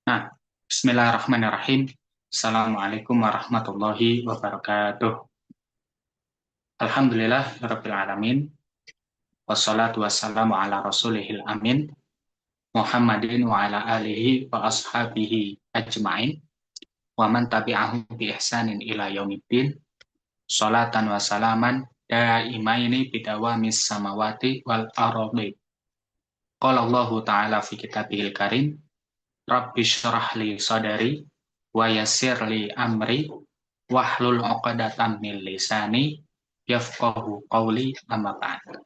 Nah, bismillahirrahmanirrahim. Assalamualaikum warahmatullahi wabarakatuh. Alhamdulillah, rabbil alamin. Wassalatu wassalamu ala rasulihil amin. Muhammadin wa ala alihi wa ashabihi ajma'in. Wa man tabi'ahum bi ihsanin ila yaumiddin. Salatan wa salaman daimaini bidawamis samawati wal ardi. Qala Allah Ta'ala fi kitabihil karim. Rabbi syrah li sadari wa yassir li amri wahlul 'uqdatam min lisani yafqahu qawli amma ba'd.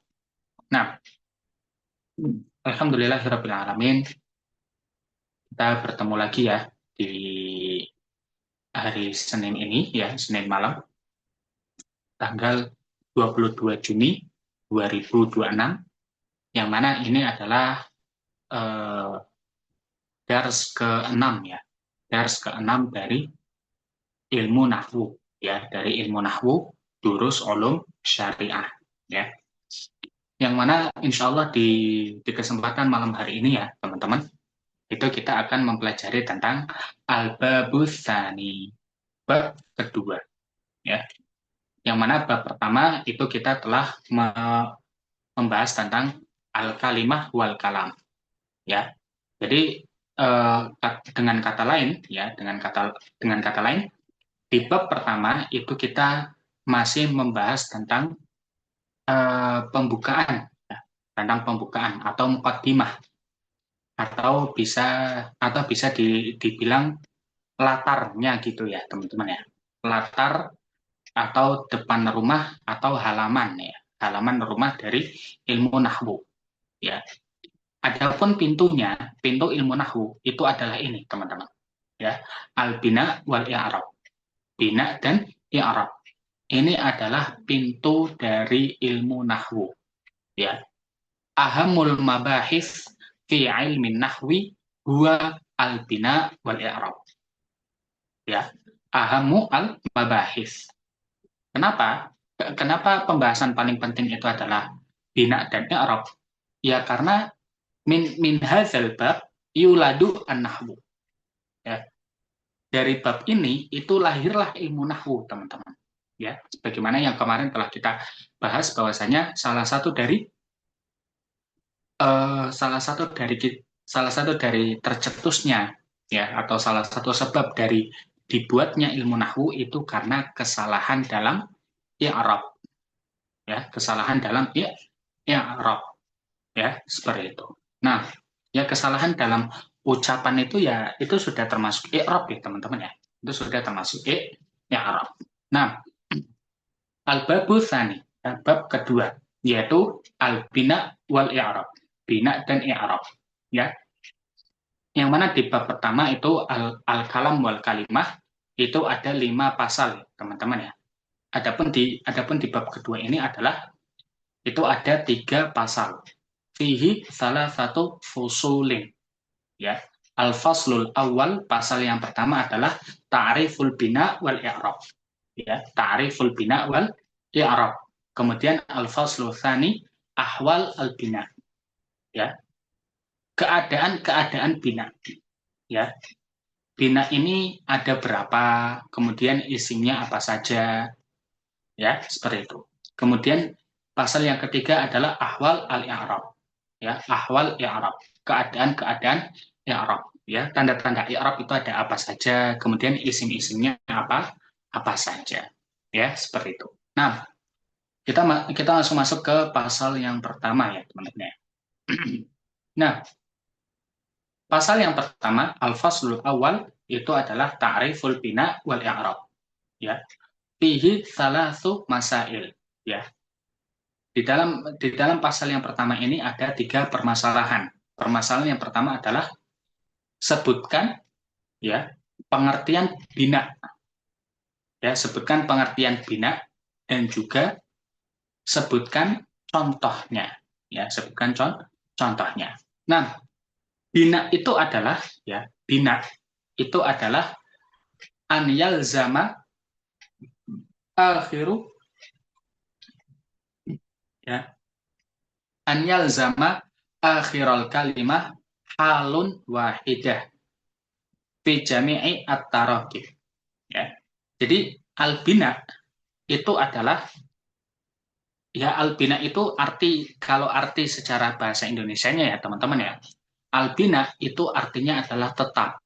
Nah, alhamdulillahirabbil alamin, kita bertemu lagi ya di hari Senin ini ya, Senin malam tanggal 22 Juni 2026, yang mana ini adalah eh, dars ke-6 ya. Dars ke-6 dari ilmu nahwu ya, dari ilmu nahwu durus ulum syariah ya. Yang mana insya Allah di kesempatan malam hari ini ya teman-teman, itu kita akan mempelajari tentang al-babus tsani, bab kedua ya. Yang mana bab pertama itu kita telah membahas tentang al-kalimah wal kalam ya. Jadi dengan kata lain ya, dengan kata lain, di bab pertama itu kita masih membahas tentang pembukaan ya, tentang pembukaan atau mukaddimah, atau bisa dibilang latarnya gitu ya teman-teman ya, latar atau depan rumah atau halaman ya, halaman rumah dari ilmu nahwu ya. Adapun pintu ilmu nahwu itu adalah ini teman-teman ya, al bina wal i'rab. Bina dan i'rab ini adalah pintu dari ilmu nahwu ya. Ahamul mabahis fi ilmin nahwi huwa al-bina wal i'rab ya. Ahamu al-mabahis. Kenapa? Kenapa pembahasan paling penting itu adalah bina dan i'rab? Ya karena min hadzal bab yuladu an-nahwu. Ya. Dari bab ini itu lahirlah ilmu nahwu, teman-teman. Ya, sebagaimana yang kemarin telah kita bahas bahwasanya salah satu dari tercetusnya ya, atau salah satu sebab dari dibuatnya ilmu nahwu itu karena kesalahan dalam i'rab ya, kesalahan dalam i'rab ya, seperti itu. Nah, ya kesalahan dalam ucapan itu ya itu sudah termasuk i'rab ya teman-teman ya, itu sudah termasuk i'rab. Nah, al-babu tsani, bab kedua, yaitu al-bina wal i'rab, bina dan i'rab ya. Yang mana di bab pertama itu al-kalam wal kalimah itu ada 5 pasal teman-teman ya. Adapun di bab kedua ini adalah itu ada 3 pasal. Fihi salah satu fusulin ya. Al-faslul awal, pasal yang pertama adalah ta'riful bina wal i'rab ya, ta'riful bina wal i'rab. Kemudian al-faslul tsani ahwal al-bina ya, keadaan-keadaan bina ya. Bina ini ada berapa, kemudian isinya apa saja ya, seperti itu. Kemudian pasal yang ketiga adalah ahwal al-i'rab ya, ahwal i'rab, keadaan-keadaan i'rab ya, tanda-tanda i'rab itu ada apa saja, kemudian isim-isimnya apa saja ya, seperti itu. Nah, kita kita langsung masuk ke pasal yang pertama ya teman-teman ya. Nah, pasal yang pertama al-faslul awal itu adalah ta'riful bina wal i'rab ya. Fihi salasu masail ya. Di dalam pasal yang pertama ini ada 3 permasalahan. Permasalahan yang pertama adalah sebutkan ya pengertian bina ya, sebutkan pengertian bina dan juga sebutkan contohnya ya, sebutkan contohnya. Nah, bina itu adalah ya, bina itu adalah an yalzama akhiru ya, an yalzama akhiral kalimah halun wahidah fi jami'i at-tarakib. Ya. Jadi albina itu adalah ya albina itu kalau arti secara bahasa Indonesianya ya teman-teman ya. Albina itu artinya adalah tetap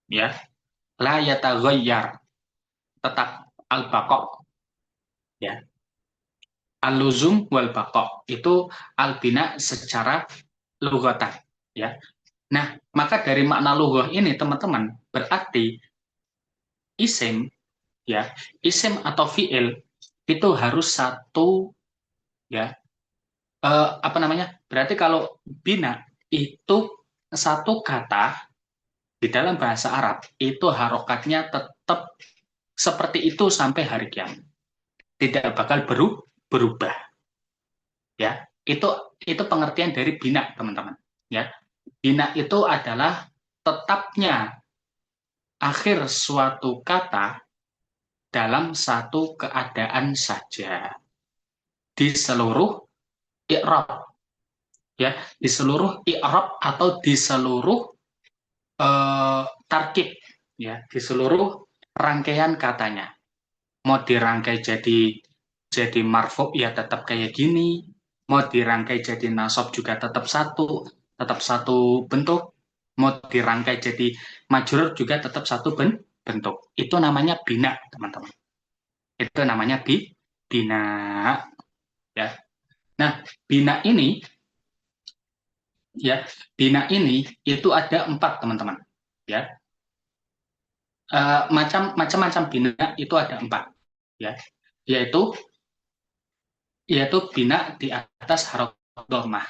ya. La yataghayyar, tetap al-baqa ya. Al-luzum wal baqa itu albina secara lughatan ya. Nah, maka dari makna lughah ini teman-teman berarti isim ya, isim atau fiil itu harus satu ya, apa namanya? Berarti kalau bina itu satu kata di dalam bahasa Arab itu harokatnya tetap seperti itu sampai hari kiamat, tidak bakal berubah ya. Itu pengertian dari bina teman-teman ya. Bina itu adalah tetapnya akhir suatu kata dalam satu keadaan saja di seluruh i'rab ya, di seluruh i'rab atau di seluruh tarkib ya, di seluruh rangkaian katanya. Mau dirangkai jadi marfu ya tetap kayak gini, mau dirangkai jadi nasab juga tetap satu bentuk, mau dirangkai jadi majrur juga tetap satu bentuk. Itu namanya bina, teman-teman. Itu namanya bina ya. Nah, bina ini ya, bina ini itu ada 4 teman-teman ya. Macam-macam bina itu ada 4 ya, yaitu bina di atas harokat dhammah.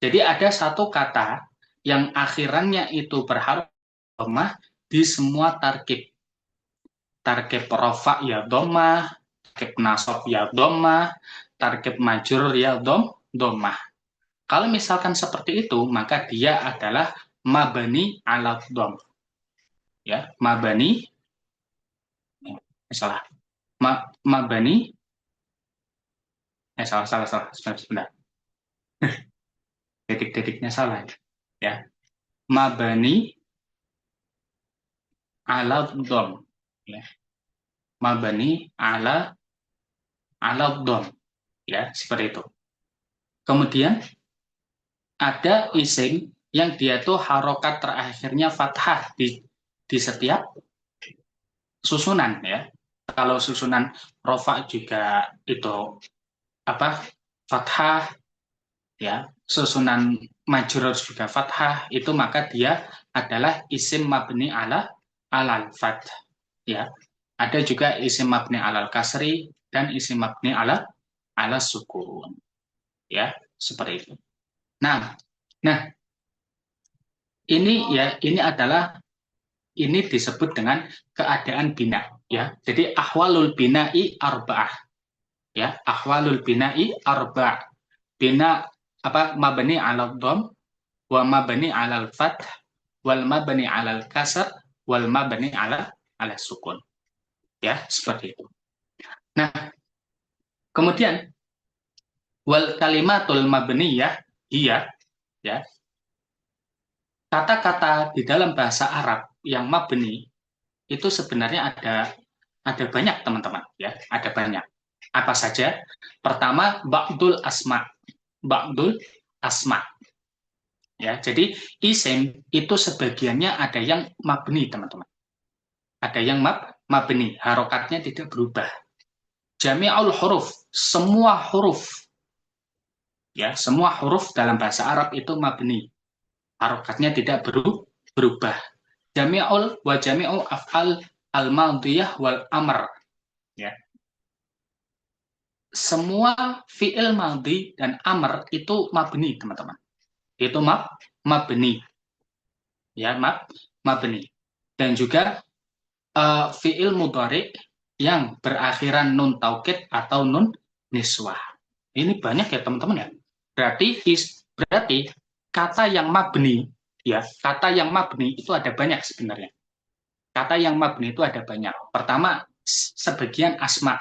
Jadi ada satu kata yang akhirannya itu berharokat dhammah di semua tarkib. Tarkib rofa ya dhammah, tarkib nasab ya dhammah, tarkib majrur ya dhammah. Kalau misalkan seperti itu, maka dia adalah mabani ala dhamm. Ya, mabani salah. Mabani salah. Sebentar. Titik-titiknya salah ya. Mabani ala dhamm ya. Mabani ala dhamm ya, seperti itu. Kemudian ada isim yang dia tuh harokat terakhirnya fathah di setiap susunan ya. Kalau susunan rofa juga itu apa, fathah ya, susunan majrur juga fathah, itu maka dia adalah isim mabni alal fath ya. Ada juga isim mabni alal kasri dan isim mabni ala sukun ya, seperti itu. Nah, ini disebut dengan keadaan bina ya. Jadi ahwalul bina'i arba'ah ya, ahwalul bina'i arba'ah. Bina apa, mabni 'alal dhamm, wa mabni 'alal fath, wal mabni 'alal kasr, wal mabni 'ala sukun. Ya, seperti itu. Nah, kemudian wal kalimatul mabniyah iya ya. Kata-kata di dalam bahasa Arab yang mabni itu sebenarnya ada banyak teman-teman ya, ada banyak. Apa saja? Pertama, ba'dul asma. Ba'dul asma. Ya, jadi isim itu sebagiannya ada yang mabni, teman-teman. Ada yang mabni, harokatnya tidak berubah. Jami'ul huruf, semua huruf. Ya, semua huruf dalam bahasa Arab itu mabni. Harokatnya tidak berubah. Jami'ul wa jami'u af'al al-madiyah wal amr. Ya. Semua fi'il madhi dan amr itu mabni, teman-teman. Itu mabni. Ya, mabni. Dan juga fi'il mudhari yang berakhiran nun taukid atau nun niswah. Ini banyak ya, teman-teman ya. Berarti kata yang mabni ya, kata yang mabni itu ada banyak sebenarnya. Kata yang mabni itu ada banyak. Pertama, sebagian asma,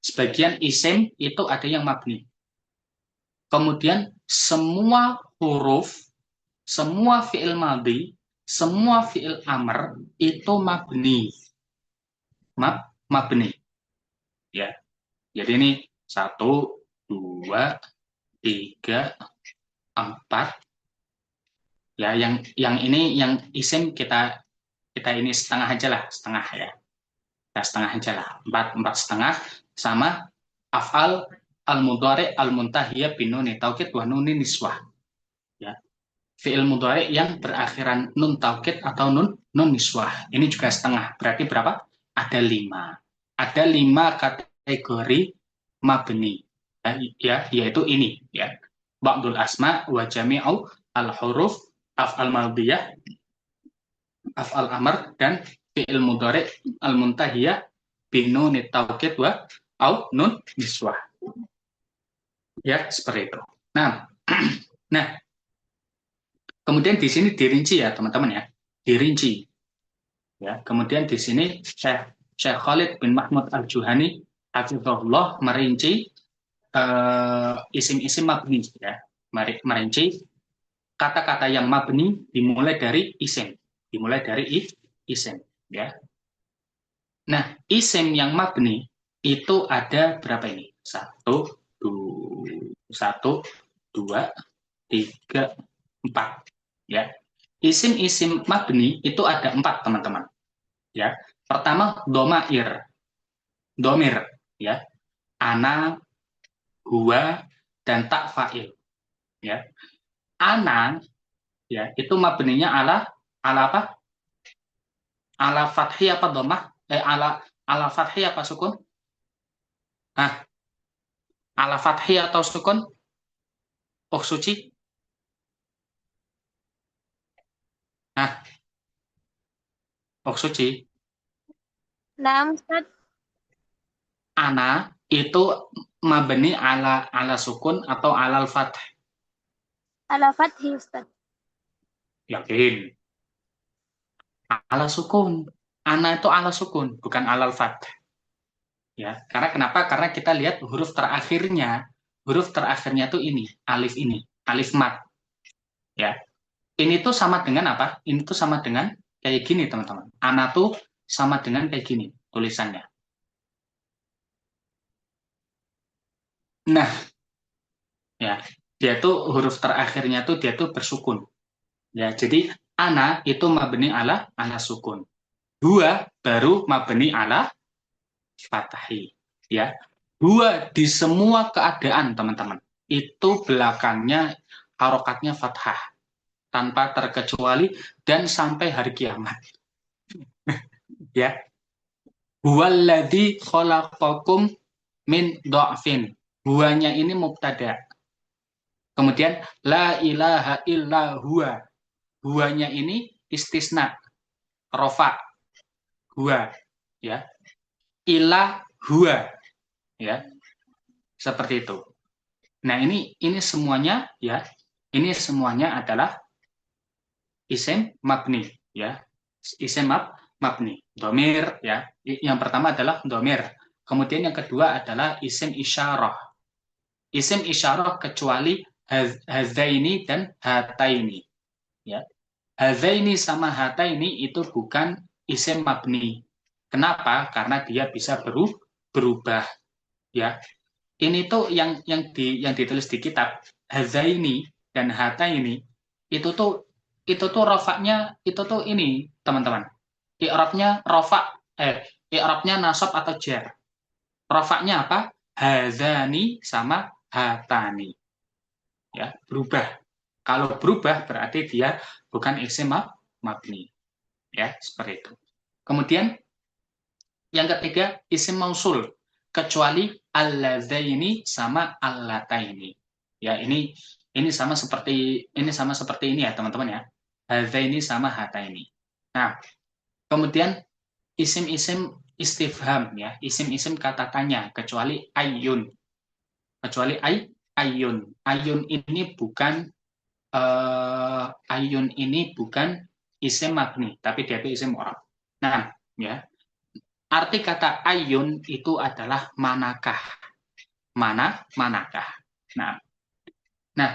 sebagian isim itu ada yang mabni. Kemudian semua huruf, semua fi'il madhi, semua fi'il amr itu mabni. Mabni. Ya. Jadi ini 1, 2, 3, 4. Ya, yang ini yang isim kita ini setengah aja lah, setengah ya. Kita setengah aja lah. 4 setengah sama af'al al-mudhari al-muntahiyya binuni taukid wa nuni niswah. Ya. Fi'il mudhari yang berakhiran nun taukid atau nun niswah. Ini juga setengah. Berarti berapa? Ada 5. Ada 5 kategori mabni. Ya, yaitu ini ya. Ba'dul asma wa jami'u al-huruf af'al madhiyah, af'al amr dan fi'il mudhari al-muntahiyah binun taukid wa au nun niswah. Ya, seperti itu. Nah, nah, kemudian di sini dirinci ya, teman-teman ya. Dirinci. Ya, kemudian di sini Syekh Khalid bin Mahmud Al-Juhani hafizahullah merinci isim-isim mabni ya. Merinci kata-kata yang mabni dimulai dari isim. Dimulai dari isim ya. Nah, isim yang mabni itu ada berapa ini? 1, 2, 3, 4 ya. Isim-isim mabni itu ada 4 teman-teman ya. Pertama domair, domir ya, ana, huwa dan tak fa'il ya. Ana ya itu mabninya ala apa? Ala fathi apa domah? Ala fathi apa sukun? Nah, ala fathi atau sukun? Oh suci. Nah, oh suci. Nah, Ustaz. Ana itu mabni ala sukun atau alal fath? Ala fathi, Ustaz. Yakin. Ala sukun. Ana itu ala sukun, bukan alal fath. Ya, karena kenapa? Karena kita lihat huruf terakhirnya tuh ini, alif mat. Ya, ini tuh sama dengan apa? Ini tuh sama dengan kayak gini, teman-teman. Ana tuh sama dengan kayak gini tulisannya. Nah, ya, dia tuh huruf terakhirnya tuh dia tuh bersukun. Ya, jadi ana itu mabni ala sukun. Dua baru mabni ala fatahi. Ya, dua di semua keadaan, teman-teman. Itu belakangnya harokatnya fathah tanpa terkecuali dan sampai hari kiamat. Ya, huwaladzi khalaqakum min dha'fin. Huwanya ini mubtada. Kemudian la ilaha illa huwa. Huwanya ini istisna, rofa, huwa, ya. Ilah huwa, ya. Seperti itu. Nah, ini semuanya ya. Ini semuanya adalah isim mabni, ya. Isim mabni. Domir, ya. Yang pertama adalah domir. Kemudian yang kedua adalah isim isyarah. Isim isyarah kecuali hazaini dan hataini. Ya. Hazaini sama hataini itu bukan isim mabni. Kenapa? Karena dia bisa berubah. Ya. Ini tuh yang ditulis di kitab hazaini dan hataini itu tuh rofaknya itu tuh ini teman-teman. I'rabnya rofak i'rabnya nasab atau jar. Rofaknya apa? Hazani sama hatani. Ya, berubah. Kalau berubah berarti dia bukan isim mabni. Ya, seperti itu. Kemudian yang ketiga isim mausul kecuali alladzaini sama allataini. Ya, ini sama seperti ini ya, teman-teman ya. Hadzaini sama hataini. Nah, kemudian isim-isim istifham ya, isim-isim kata tanya kecuali ayyun. Kecuali ayyun. Ayyun ini bukan isim mabni, tapi dia itu isim mu'rab. Nah, ya. Arti kata ayyun itu adalah manakah. Manakah. Nah,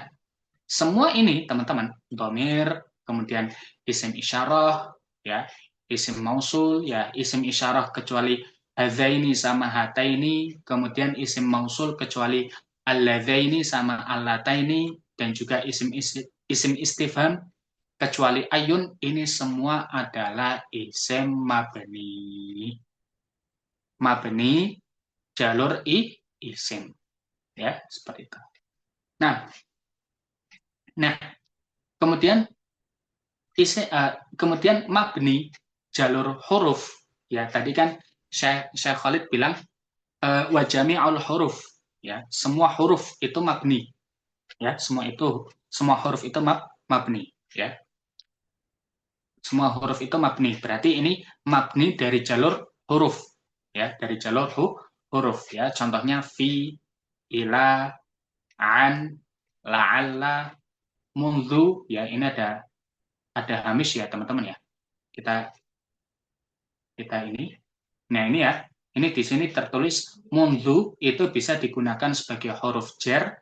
semua ini teman-teman, domir, kemudian isim isyarah, ya, isim mausul, ya, isim isyarah kecuali hadzaini sama hataini, kemudian isim mausul kecuali alladzaini sama allataini, dan juga isim istifham kecuali ayun. Ini semua adalah isim mabni. Mabni jalur isim, ya, seperti itu. Nah, kemudian kemudian mabni jalur huruf, ya, tadi kan Syekh Khalid bilang wa jami'ul huruf, ya, semua huruf itu mabni, ya, semua huruf itu mabni, ya, semua huruf itu mabni, berarti ini mabni dari jalur huruf, ya, dari jalur huruf, ya, contohnya fi, ila, an, la'alla, mundu, ya, ini ada hamish ya teman-teman, ya, kita ini. Nah, ini ya. Ini di sini tertulis mundu itu bisa digunakan sebagai huruf jar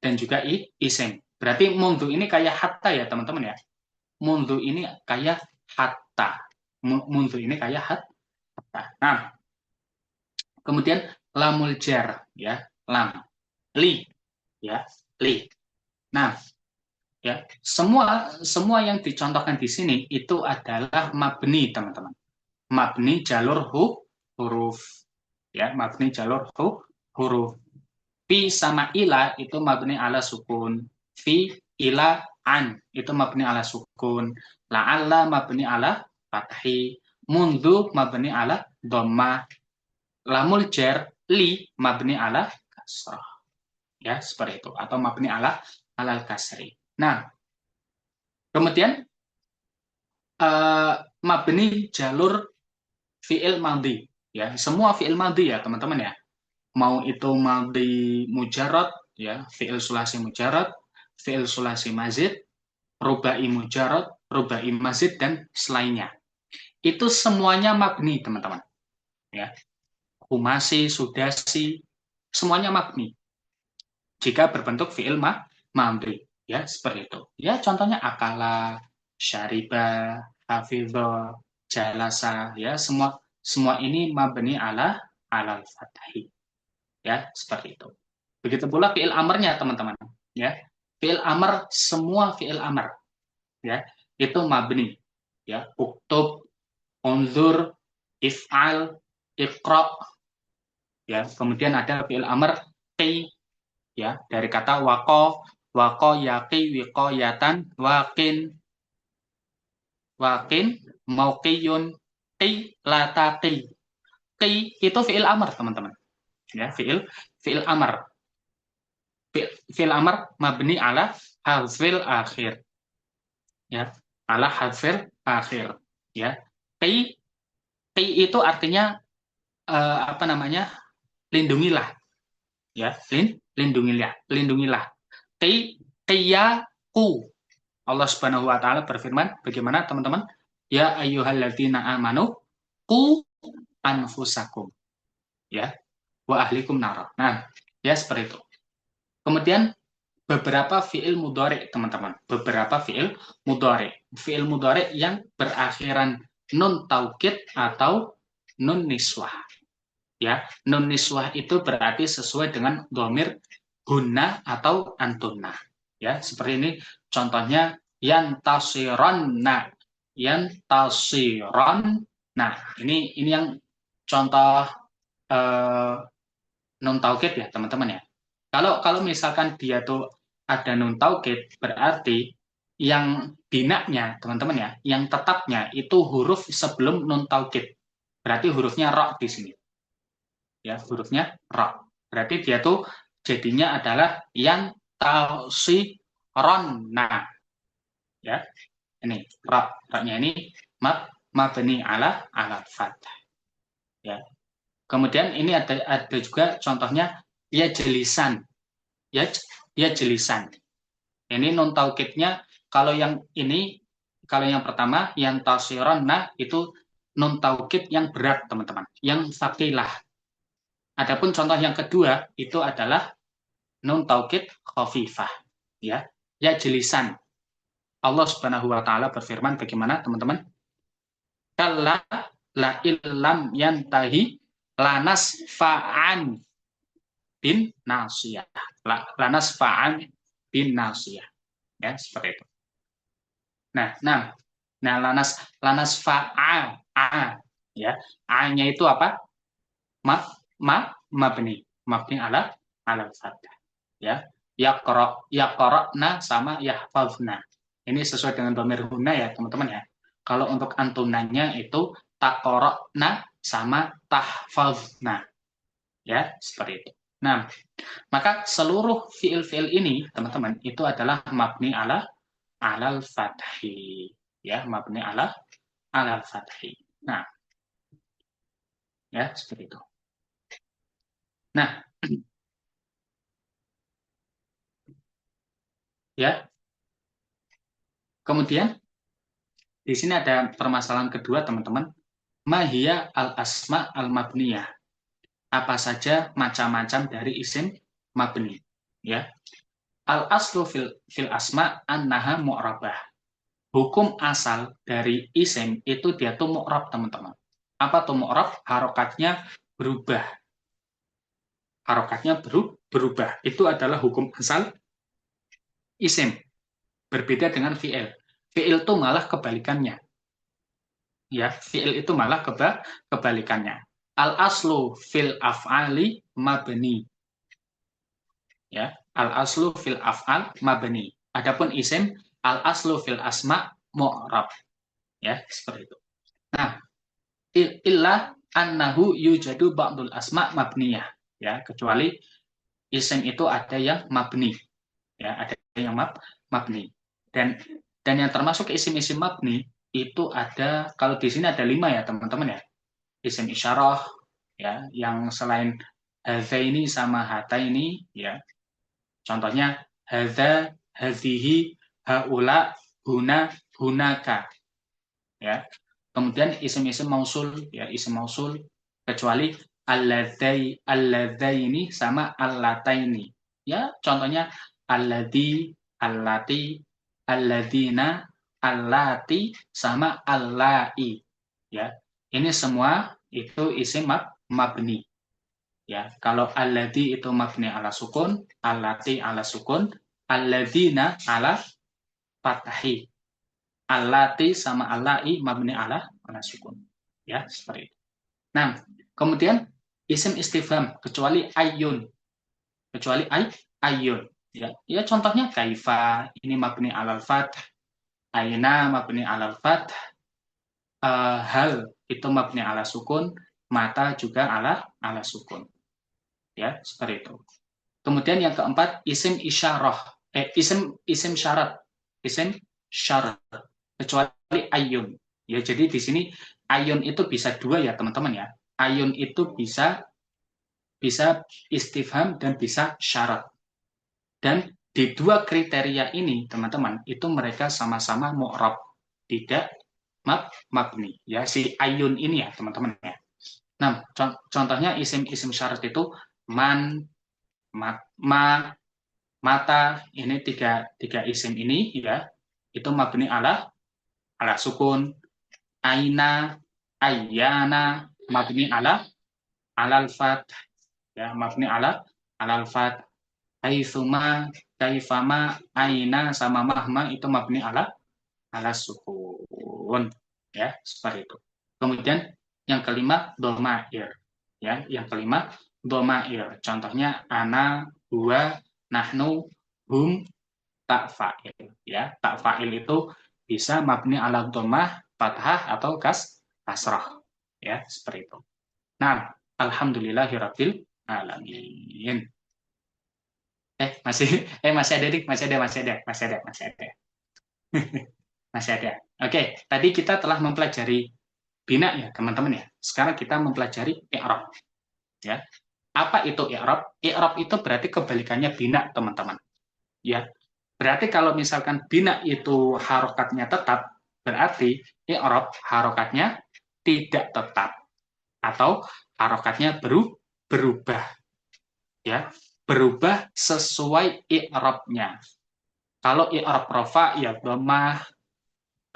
dan juga isim. Berarti mundu ini kayak hatta ya, teman-teman, ya. Mundu ini kayak hatta. Mundu ini kayak hatta. Nah, kemudian lamul jar, ya. Lam. Li, ya. Li. Nah, ya, semua yang dicontohkan di sini itu adalah mabni, teman-teman. Mabni jalur huruf, ya, mabni jalur huruf. Fi sama ila itu mabni ala sukun, fi ila an itu mabni ala sukun, la'alla mabni ala fathi, mundu mabni ala dhammah, lamul jar li mabni ala kasrah, ya, seperti itu, atau mabni ala kasri. Nah, kemudian mabni jalur fi'il madhi, ya, semua fi'il madhi ya teman-teman, ya, mau itu madhi mujarrad, ya, fi'il sulasi mujarrad, fi'il sulasi mazid, rubai mujarrad, rubai mazid, dan selainnya, itu semuanya mabni, teman-teman, ya, humasi, sudasi, semuanya mabni jika berbentuk fi'il madhi, ya, seperti itu, ya, contohnya akala, syariba, hafidho, jalasa, ya, semua ini mabni ala fathi, ya, seperti itu. Begitu pula fi'il amarnya, teman-teman, ya, fi'il amar, semua fi'il amar, ya, itu mabni, ya, uktub, unzur, if'al, iqra, ya, kemudian ada fi'il amar qi, ya, dari kata waqo yaqi wiqayatan, waqin mauqiyun, qi lataqi. Qi itu fi'il amar, teman-teman, ya, fi'il amar. Fi'il amar mabni ala hadzfil akhir, ya, ala hadzfil akhir, ya. Qi itu artinya apa namanya, lindungilah, ya, lindungilah. Qiyaku, Allah Subhanahu wa taala berfirman, bagaimana teman-teman? Ya ayyuhalladzina amanu qu anfusakum, ya, wa ahlikum nar. Nah, ya, seperti itu. Kemudian beberapa fi'il mudhari, teman-teman. Beberapa fi'il mudhari. Fi'il mudhari yang berakhiran nun taukid atau nun niswah. Ya, nun niswah itu berarti sesuai dengan dhamir hunna atau antunna. Ya, seperti ini contohnya yantasironna. Yantasiron. Nah, ini yang contoh nun taukid ya, teman-teman, ya. Kalau misalkan dia tuh ada nun taukid, berarti yang binaknya, teman-teman, ya, yang tetapnya itu huruf sebelum nun taukid. Berarti hurufnya ra di sini. Ya, hurufnya ra. Berarti dia tuh jadinya adalah yang tasironna. Ya. Ini ra-nya ini mabni ala fathah. Ya. Kemudian ini ada juga contohnya ya jelisan. Ya jelisan. Ini non taukidnya, kalau yang pertama yang tasironna itu non taukid yang berat, teman-teman, yang sakilah. Adapun contoh yang kedua itu adalah non taukid khafifah, ya jelisan. Allah Subhanahu wa taala berfirman bagaimana, teman-teman? Kalla la illam yantahi lanas fa'an bin nasiyah. Lanas fa'an bin nasiyah. Ya, seperti itu. Nah, lanas fa'a ya. A-nya itu apa? Mabni ala fathah. Ya. Yaqra'na sama yahfazna. Ini sesuai dengan dhamir huna ya, teman-teman ya. Kalau untuk antunanya itu taqra'na sama tahfazna. Ya, seperti itu. Nah, maka seluruh fiil-fiil ini, teman-teman, itu adalah mabni alal fathi. Ya, mabni alal fathi. Nah, ya, seperti itu. Nah, ya. Kemudian di sini ada permasalahan kedua, teman-teman. Mahia al-asma al-mabniyah. Apa saja macam-macam dari isim mabni, ya. Al-aslu fil asma annaha mu'rabah. Hukum asal dari isim itu dia tuh mu'rab, teman-teman. Apa tuh mu'rab? Harokatnya berubah. Harokatnya berubah. Itu adalah hukum asal isim. Berbeda dengan fi'il. Fi'il itu malah kebalikannya. Ya, fi'il itu malah kebalikannya. Al-aslu fil af'ali mabni. Ya, al-aslu fil af'al mabni. Adapun isim al-aslu fil asma mu'rab. Ya, seperti itu. Nah, illa annahu yujadu ba'dul asma mabniyah. Ya, kecuali isim itu ada yang mabni. Ya, ada yang mabni. Dan yang termasuk isim-isim mabni itu ada, kalau di sini ada 5 ya, teman-teman ya. Isim isyarah, ya, yang selain hadza ini sama hata ini, ya. Contohnya hadza, hadhihi, haula, huna, hunaka, ya. Kemudian isim-isim mausul, ya, isim mausul kecuali alladzaini sama allataini. Ya, contohnya alladzi, allati, alladzina, allati sama allai. Ya. Ini semua itu isim mabni. Ya, kalau alladzi itu mabni ala sukun, allati ala sukun, alladzina ala fathi. Allati sama allai mabni ala sukun. Ya, seperti itu. Nah, kemudian isim istifham kecuali ayun. Kecuali ayun. Ya, ya contohnya kaifa, ini mabni alal fath, aina mabni alal fath, hal itu mabni ala sukun, mata juga ala sukun. Ya, seperti itu. Kemudian yang keempat isim isyarah, isim syarat. Isim syarat kecuali ayun. Ya, jadi di sini ayun itu bisa dua ya, teman-teman ya. Ayun itu bisa istifham dan bisa syarat. Dan di dua kriteria ini, teman-teman, itu mereka sama-sama mu'rab, tidak mabni. Ya, si ayun ini ya, teman-teman ya. Nah, contohnya isim-isim syarat itu man, ma, mata, ini tiga isim ini ya, itu mabni ala sukun, aina, ayyana, mabni alal fath, ya, mabni alal fath, haitsuma, kaifama, aina sama mahma itu mabni ala sukun, ya, seperti itu. Kemudian yang kelima domair, ya, yang kelima domair. Contohnya ana, huwa, nahnu, hum, tak fa'il, ya. Tak fa'il itu bisa mabni ala dhammah, fathah atau kasrah, ya, seperti itu. Nah, alhamdulillahirabbil alamin. Masih ada, Dik, masih ada. Masih ada. Oke, tadi kita telah mempelajari bina ya, teman-teman ya. Sekarang kita mempelajari i'rab, ya. Apa itu i'rab? I'rab itu berarti kebalikannya bina, teman-teman. Ya. Berarti kalau misalkan bina itu harokatnya tetap, berarti i'rab harokatnya tidak tetap atau harokatnya berubah, ya, berubah sesuai i'rabnya. Kalau i'rab rafa ya dhammah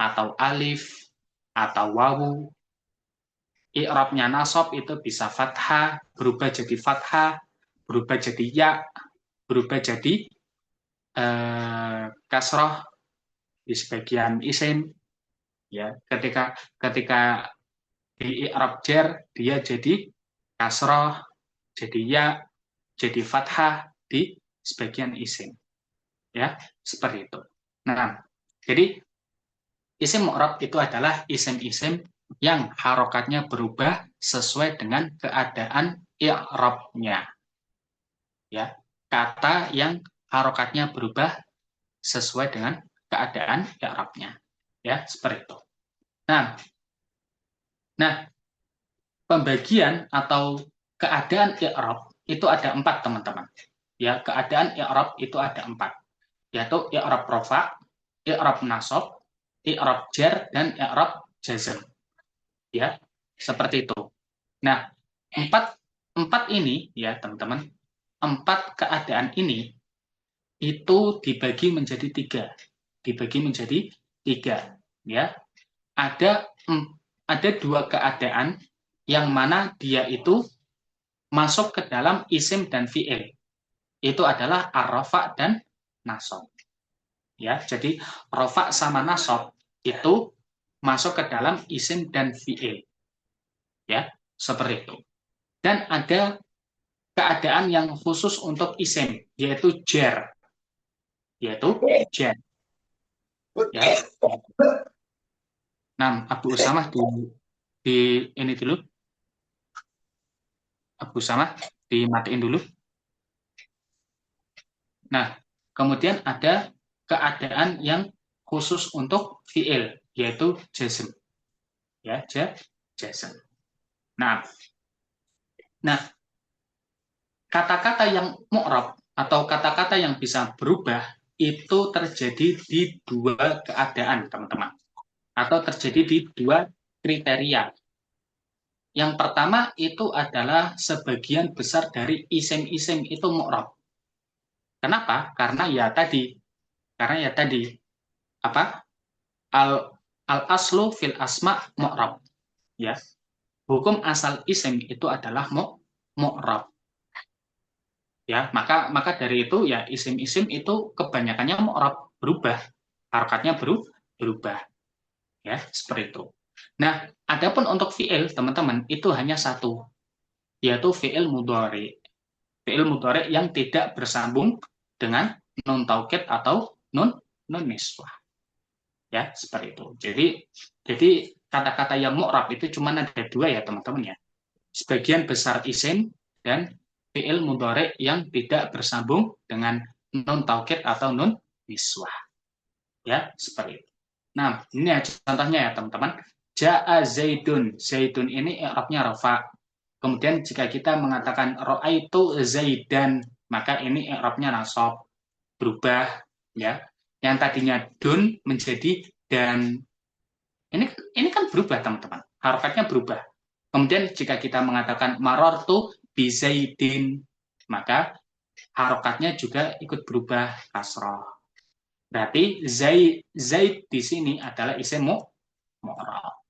atau alif atau wawu. I'rabnya nasab itu bisa fathah, berubah jadi fathah, berubah jadi ya, berubah jadi kasroh di sebagian isim, ya. Ketika di i'rab jar dia jadi kasroh, jadi ya, jadi fathah di sebagian isim, ya, seperti itu. Nah, jadi isim mu'rab itu adalah isim-isim yang harokatnya berubah sesuai dengan keadaan i'rabnya, ya. Kata yang harokatnya berubah sesuai dengan keadaan i'rabnya, ya, seperti itu. Nah, pembagian atau keadaan i'rab itu ada 4, teman-teman. Ya, keadaan i'rab itu ada 4, yaitu i'rab rafa, i'rab nasab, i'rab jar, dan i'rab jazm. Ya, seperti itu. Nah, empat ini ya, teman-teman, 4 keadaan ini itu dibagi menjadi 3. Dibagi menjadi 3, ya. Ada 2 keadaan yang mana dia itu masuk ke dalam isim dan fi'il. Itu adalah ar-rafa dan nasab. Ya, jadi rafa sama nasab itu masuk ke dalam isim dan fi'il. Ya, seperti itu. Dan ada keadaan yang khusus untuk isim, yaitu jar. Yaitu jar. Ya. Nah, Abu Usamah di ini dulu. Abu Usamah dimatiin dulu. Nah, kemudian ada keadaan yang khusus untuk fi'il, yaitu jazm. Ya, jazm. Nah, kata-kata yang mu'rab atau kata-kata yang bisa berubah itu terjadi di 2 keadaan, teman-teman. Atau terjadi di 2 kriteria. Yang pertama itu adalah sebagian besar dari isim-isim itu mu'rab. Kenapa? Karena ya tadi apa? Al aslu fil asma mu'rab, ya. Hukum asal isim itu adalah mu'rab. Ya, maka dari itu ya isim-isim itu kebanyakannya mu'rab, berubah. Harokatnya berubah. Ya, seperti itu. Nah, adapun untuk fi'il, teman-teman, itu hanya satu, yaitu fi'il mudhari. Fi'il mudhari yang tidak bersambung dengan nun taukid atau nun niswah. Ya, seperti itu. Jadi kata-kata yang mu'rab itu cuma ada 2 ya, teman-teman ya. Sebagian besar isim dan fi'il mudhari yang tidak bersambung dengan nun taukid atau nun niswah. Ya, seperti itu. Nah, ini contohnya ya, teman-teman. Ja'a Zaidun. Zaidun ini i'rabnya rafa. Kemudian jika kita mengatakan ra'aitu Zaidan, maka ini i'rabnya nasab, berubah, ya. Yang tadinya dun menjadi dan. Ini kan berubah, teman-teman. Harokatnya berubah. Kemudian jika kita mengatakan marortu bi Zaidin, maka harokatnya juga ikut berubah, kasroh. Berarti Zaid di sini adalah isim mu'rab.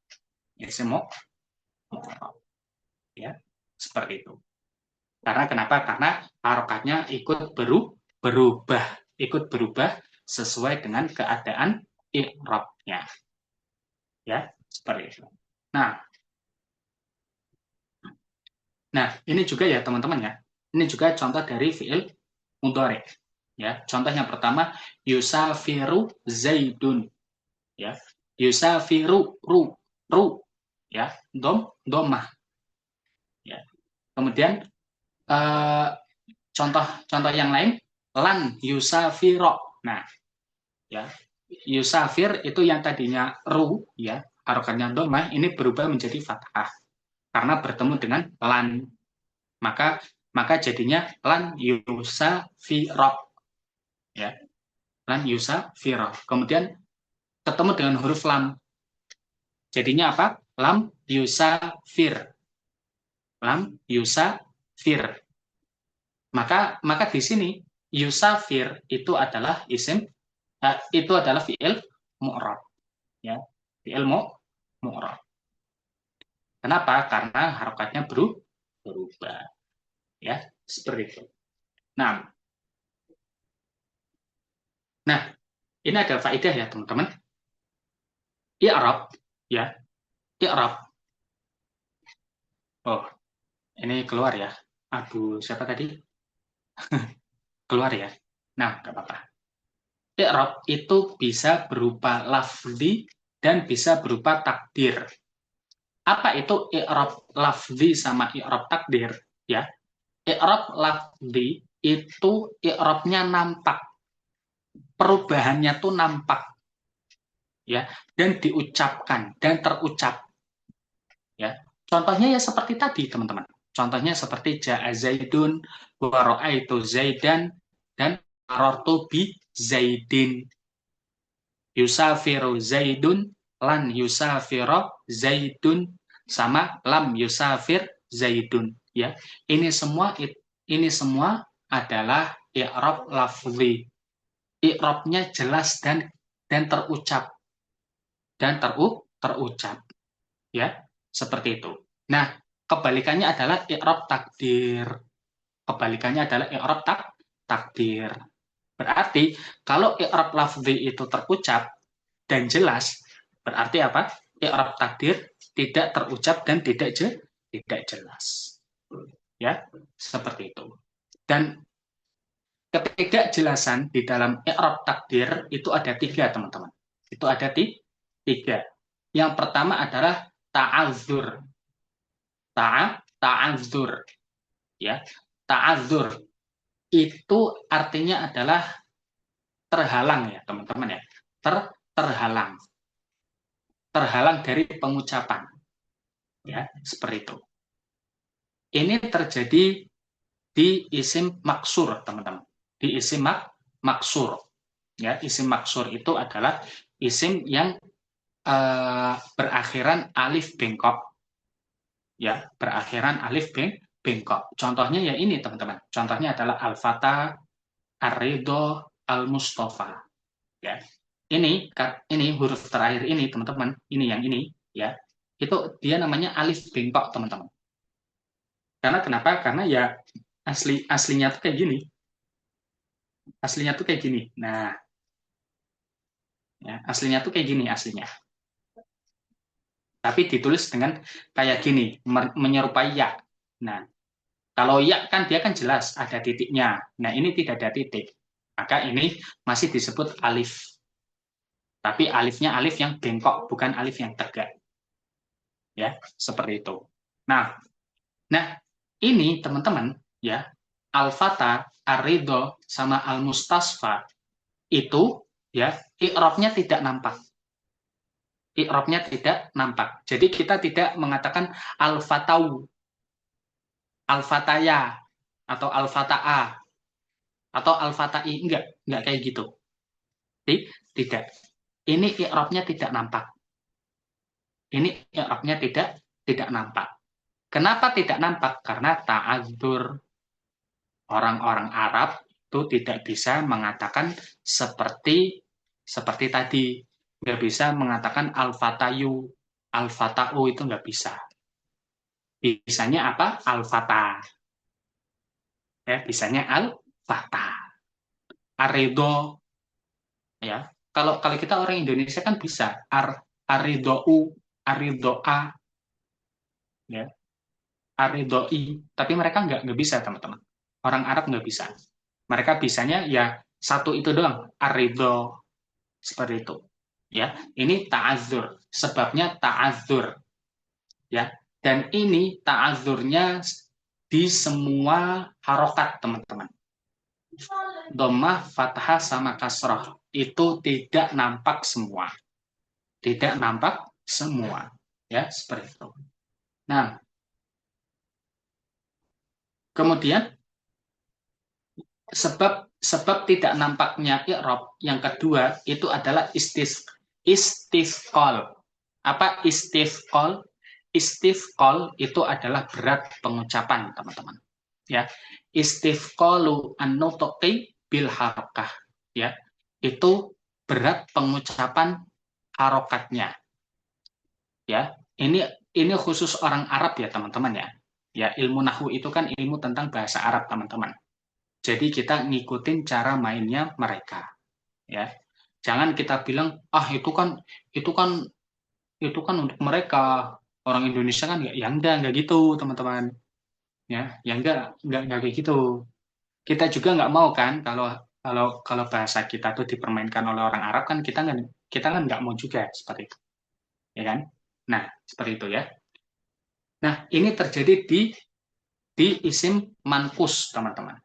Isim mu'rab. Ya, seperti itu. Karena kenapa? Karena harokatnya ikut berubah sesuai dengan keadaan i'rabnya. Ya, seperti itu. Nah, ini juga ya, teman-teman ya. Ini juga contoh dari fi'il mudhari. Ya, contoh yang pertama yusafiru Zaidun. Ya, yusafiru ru ya, domah. Ya. Kemudian contoh yang lain lan yusafiro. Nah, ya. Yusafir itu yang tadinya ru ya, harokatnya domah ini berubah menjadi fathah karena bertemu dengan lan. Maka jadinya lan yusafiro. Ya. Lan yusafiro. Kemudian ketemu dengan huruf lam. Jadinya apa? Lam yusafir. Lam yusafir. Maka di sini yusafir itu adalah isim itu adalah fi'il mu'rab, ya. Fi'il mu'rab. Kenapa? Karena harokatnya berubah, ya, seperti itu. Nah, ini ada faedah ya, teman-teman. I'rab, ya, i'rab. Oh, ini keluar ya. Aduh, siapa tadi? Keluar ya. Nah, nggak apa-apa. I'rab itu bisa berupa lafzi dan bisa berupa takdir. Apa itu i'rab lafzi sama i'rab takdir? Ya, i'rab lafzi itu i'rabnya nampak, perubahannya tuh nampak, ya, dan diucapkan dan terucap, ya. Contohnya ya seperti tadi, teman-teman. Contohnya seperti ja'a Zaidun, wa ra'aitu Zaidan, dan marartu bi Zaidin. Yusafiru Zaidun, lan yusafiro Zaidun, sama lam yusafir Zaidun, ya. Ini semua adalah i'rab lafzi. I'rabnya jelas dan terucap terucap, ya, seperti itu. Nah, kebalikannya adalah i'rab takdir. Kebalikannya adalah i'rab takdir. Berarti kalau i'rab lafzi itu terucap dan jelas, berarti apa? I'rab takdir tidak terucap dan tidak jelas. Ya, seperti itu. Dan ketidakjelasan di dalam i'rab takdir itu ada 3, teman-teman. Itu ada 3. Yang pertama adalah ta'adzur. Ta'adzur, ya. Ta'adzur itu artinya adalah terhalang, ya, teman-teman, ya. Terhalang. Terhalang dari pengucapan. Ya, seperti itu. Ini terjadi di isim maksur, teman-teman. Di isim maksur. Ya, isim maksur itu adalah isim yang berakhiran alif bengkok, ya, berakhiran alif bengkok. Contohnya ya ini, teman-teman. Contohnya adalah al-fata, ar-ridho, al-mustafa, ya. Ini huruf terakhir ini, teman-teman. Ini yang ini, ya. Itu dia namanya alif bengkok, teman-teman. Karena kenapa? Karena ya aslinya tuh kayak gini. Aslinya tuh kayak gini. Nah, ya, aslinya tuh kayak gini aslinya. Tapi ditulis dengan kayak gini, menyerupai ya. Nah, kalau ya kan dia kan jelas ada titiknya. Nah, ini tidak ada titik. Maka ini masih disebut alif. Tapi alifnya alif yang bengkok, bukan alif yang tegak. Ya, seperti itu. Nah, ini teman-teman, ya, al-fata, ar-ridho, sama al-mustasfa itu, ya, i'rabnya tidak nampak. I'rabnya tidak nampak. Jadi kita tidak mengatakan al-fatau, al-fataya, atau al-fata'a, atau al-fata'i. Enggak kayak gitu. Tidak. Ini i'rabnya tidak nampak. Ini i'rabnya tidak nampak. Kenapa tidak nampak? Karena ta'adzur. Orang-orang Arab itu tidak bisa mengatakan seperti tadi. Nggak bisa mengatakan al-fatayu, al-fata'u, itu nggak bisa. Bisanya apa? Al-fata. Ya, bisanya al-fata. Arido, ya. Kalau kita orang Indonesia kan bisa aridou, aridoa, ya, aridoi. Tapi mereka nggak bisa, teman-teman. Orang Arab nggak bisa. Mereka bisanya ya satu itu doang, arido, seperti itu. Ya, ini ta'adzur. Sebabnya ta'adzur. Ya, dan ini ta'adzurnya di semua harokat, teman-teman. Dhammah, fathah, sama kasrah itu tidak nampak semua. Tidak nampak semua. Ya, seperti itu. Nah, kemudian sebab tidak nampaknya i'rab yang kedua itu adalah istifqal. Apa istifqal? Istifqal itu adalah berat pengucapan, teman-teman. Ya, istifqalu an-nutqi bil harakah, ya. Itu berat pengucapan harokatnya. Ya, ini khusus orang Arab ya teman-teman ya. Ya, ilmu nahwu itu kan ilmu tentang bahasa Arab teman-teman. Jadi kita ngikutin cara mainnya mereka. Ya, jangan kita bilang itu kan itu kan untuk mereka, orang Indonesia kan ya enggak gitu teman-teman. Ya enggak kayak gitu. Kita juga nggak mau kan kalau kalau bahasa kita tuh dipermainkan oleh orang Arab kan kita kan nggak mau juga seperti itu, ya kan? Nah, seperti itu ya. Nah, ini terjadi di isim mankus, teman-teman.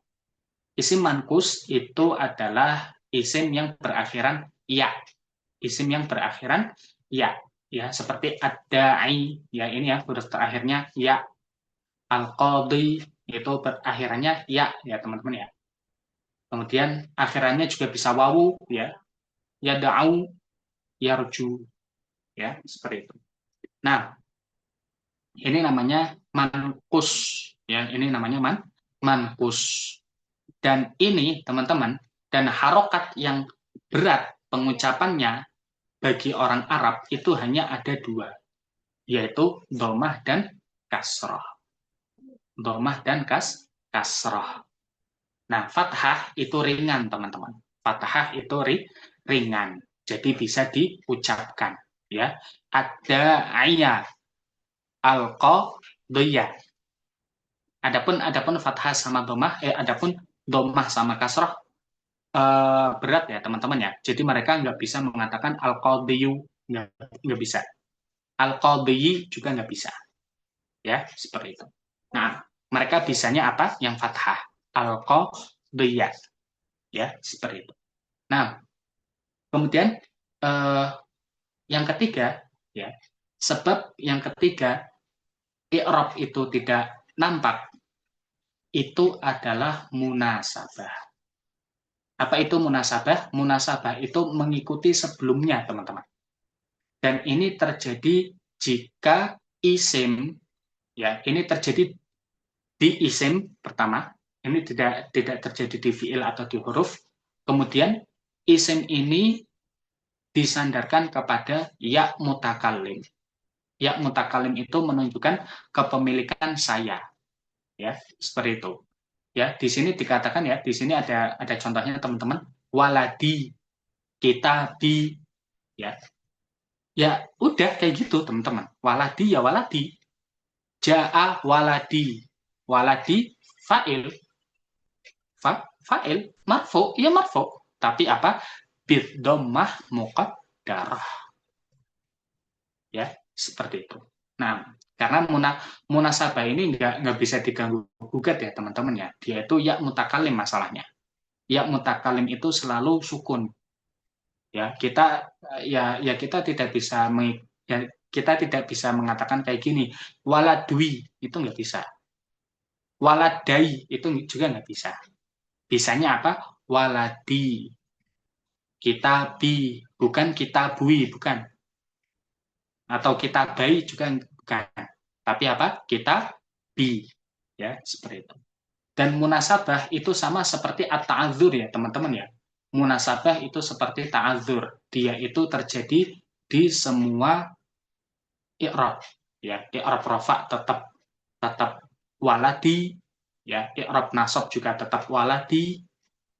Isim mankus itu adalah isim yang berakhiran ya. Isim yang berakhiran ya. Ya, seperti ad-da'i, ya ini ya huruf terakhirnya ya. Al-qadhi itu berakhirannya ya teman-teman ya. Kemudian akhirannya juga bisa wawu ya. Ya da'u, yarju ya, seperti itu. Nah, ini namanya mankus ya, ini namanya mankus. Dan ini teman-teman, dan harokat yang berat pengucapannya bagi orang Arab itu hanya ada dua, yaitu domah dan kasroh. Domah dan kasroh. Nah, fathah itu ringan, teman-teman. Fathah itu ringan. Jadi bisa diucapkan. Ya, ada ayat al-qadiyah. Adapun fathah sama domah, adapun domah sama kasroh berat ya teman-teman ya. Jadi mereka nggak bisa mengatakan al-qadiyu, nggak bisa. Al-qadiyi juga nggak bisa. Ya, seperti itu. Nah, mereka bisanya apa? Yang fathah. Al-qadiyah. Ya, seperti itu. Nah, kemudian yang ketiga, ya, sebab yang ketiga, i'rab itu tidak nampak, itu adalah munasabah. Apa itu munasabah? Munasabah itu mengikuti sebelumnya, teman-teman. Dan ini terjadi jika isim, ya, ini terjadi di isim pertama, ini tidak terjadi di fiil atau di huruf. Kemudian isim ini disandarkan kepada ya mutakalim. Ya mutakalim itu menunjukkan kepemilikan saya, ya seperti itu. Ya di sini dikatakan ya, di sini ada contohnya teman-teman, waladi, kitabi, ya ya udah kayak gitu teman-teman. Waladi ya waladi, jaa waladi, waladi fa'il, fa'il marfu ya marfu, tapi apa, bidhammah muqaddarah, ya seperti itu. Nah, karena munasabah ini nggak bisa diganggu gugat ya teman-teman ya, dia itu ya mutakalim masalahnya. Ya mutakalim itu selalu sukun. Ya kita kita tidak bisa ya, kita tidak bisa mengatakan kayak gini, waladwi itu nggak bisa, waladai itu juga nggak bisa. Bisanya apa? Waladi, kitabi, bukan kitabui, bukan. Atau kitabai juga bukan. Tapi apa? Kitabi. Ya, seperti itu. Dan munasabah itu sama seperti at-ta'adzur ya, teman-teman ya. Munasabah itu seperti ta'adzur. Dia itu terjadi di semua i'rab. Ya, i'rab rafa tetap tetap waladi, ya, i'rab nasab juga tetap waladi,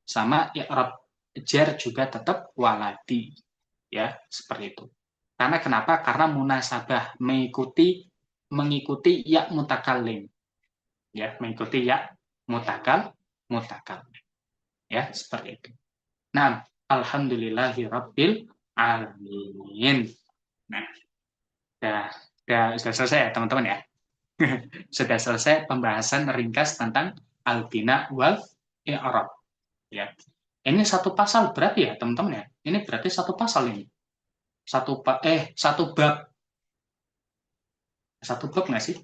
sama i'rab jar juga tetap waladi, ya seperti itu. Karena kenapa? Karena munasabah mengikuti ya mutakalim, ya mengikuti ya mutakalim, ya seperti itu. Nah, alhamdulillahirabbil alamin. Nah, sudah selesai ya teman-teman ya. Sudah selesai pembahasan ringkas tentang al-bina wal i'rab, ya. Ini satu pasal berarti ya teman-teman ya. Ini berarti satu pasal ini. Satu bab. Satu bab nggak sih?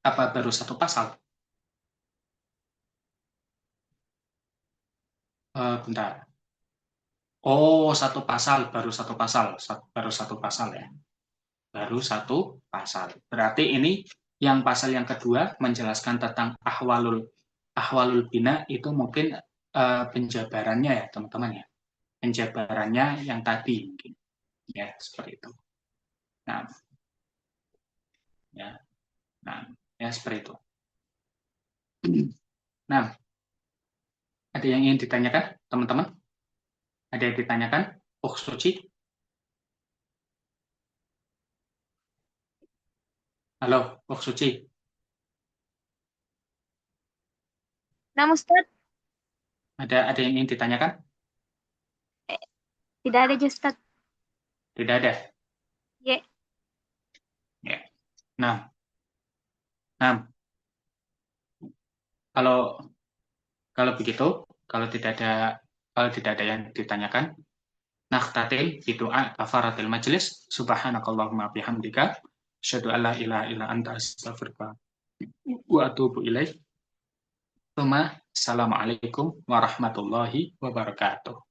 Apa baru satu pasal? Bentar. Oh, satu pasal, baru satu pasal, baru satu pasal ya. Baru satu pasal. Berarti ini yang pasal yang kedua menjelaskan tentang ahwalul bina itu mungkin penjabarannya ya teman-teman ya. Penjabarannya yang tadi mungkin ya seperti itu. Nah, ya. Nah, ya seperti itu. Nah, ada yang ingin ditanyakan teman-teman? Ada yang ditanyakan? Oh, Suci? Halo, Oh Suci. Nah, Ustadz. Ada yang ingin ditanyakan? Eh, tidak ada, Ustadz. Tidak ada. Ya. Ya. Nah, nah, kalau kalau begitu, kalau tidak ada yang ditanyakan, nakhtatim bi doa kafaratil majlis. Subhanakallahumma bihamdika asyhadu an la ilaha illa anta astaghfiruka wa atubu ilaik. Assalamualaikum warahmatullahi wabarakatuh.